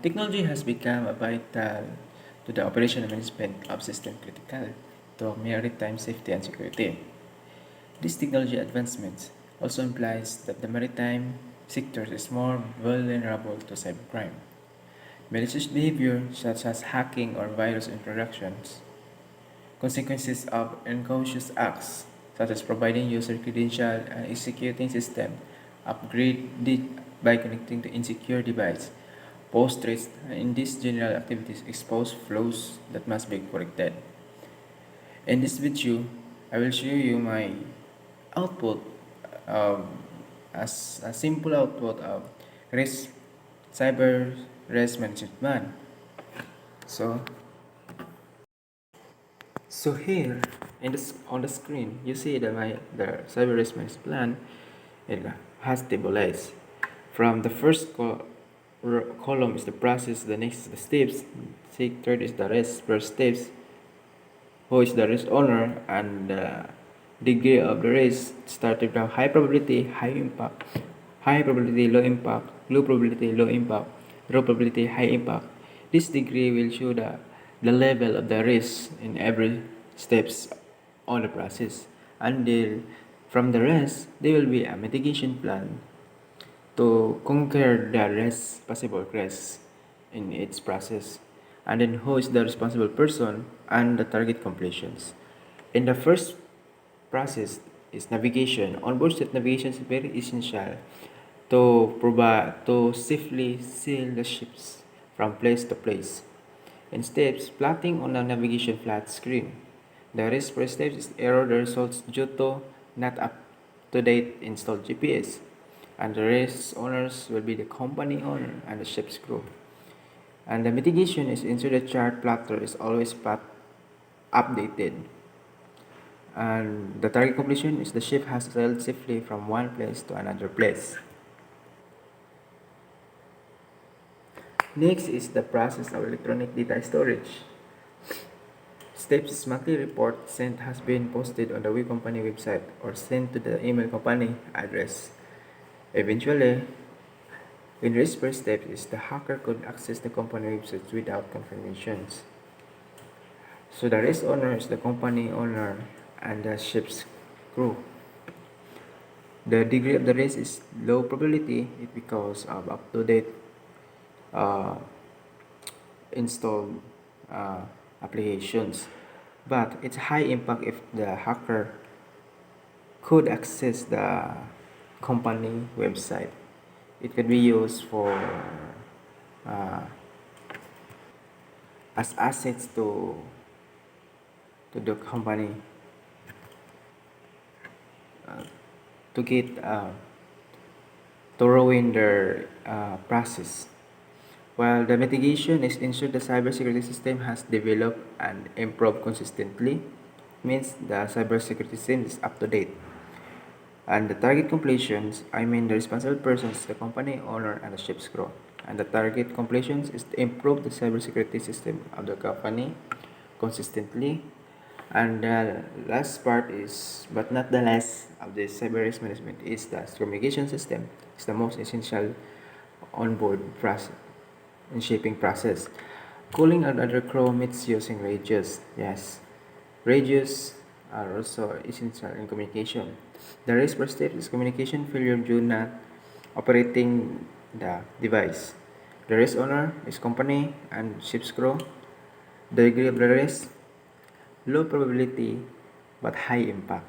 Technology has become a vital to the operational management of systems critical to maritime safety and security. This technology advancement also implies that the maritime sector is more vulnerable to cybercrime. Malicious behavior such as hacking or virus introductions, consequences of unconscious acts such as providing user credential and executing system upgraded by connecting to insecure device. Post threats in these general activities expose flaws that must be corrected. In this video, I will show you my output um, as a simple output of risk cyber risk management plan. So, so here in this on the screen, you see that the cyber risk management plan it has table A's. From the column is the process, the next is the steps, third is the risk per steps, who is the risk owner, and the degree of the risk started from high probability, high impact, high probability, low impact, low probability, low impact, low probability, high impact. This degree will show the level of the risk in every steps on the process. And from the rest, there will be a mitigation plan to conquer the rest possible risks in its process, and then who is the responsible person and the target completions. In the first process is navigation. Onboard set navigation is very essential to provide to safely sail the ships from place to place. In steps, plotting on a navigation flat screen. The risk per step is error the results due to not up to date installed GPS, and the risk owners will be the company owner and the ship's crew. And the mitigation is ensure the chart plotter is always updated. And the target completion is the ship has sailed safely from one place to another place. Next is the process of electronic data storage. Steps monthly report sent has been posted on the web company website or sent to the email company address. Eventually, when risk per step is the hacker could access the company website without confirmations. So the risk owner is the company owner and the ship's crew. The degree of the risk is low probability because of up-to-date uh, installed applications, but it's high impact if the hacker could access the company website. It could be used for uh, as assets to the company to get to ruin their process. While the mitigation is ensure the cybersecurity system has developed and improved consistently, means the cybersecurity system is up to date. And the target completions, I mean the responsible persons, the company owner and the ship's crew. And the target completions is to improve the cybersecurity system of the company consistently. And the last part is, but not the last of the cyber risk management, is the communication system. It's the most essential onboard process in shaping process. Cooling and other crew meets using radios. Yes, radios are also essential in communication. The risk per step is communication failure due not operating the device. The risk owner is company and ship's crew. The degree of the risk, low probability but high impact.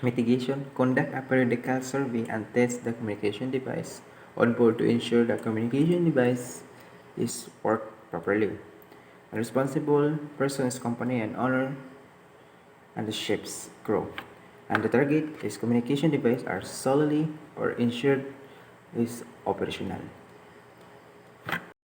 Mitigation, conduct a periodical survey and test the communication device on board to ensure the communication device is worked properly. A responsible person is company and owner and the ship's crew. And the target is communication device are solely or ensured is operational.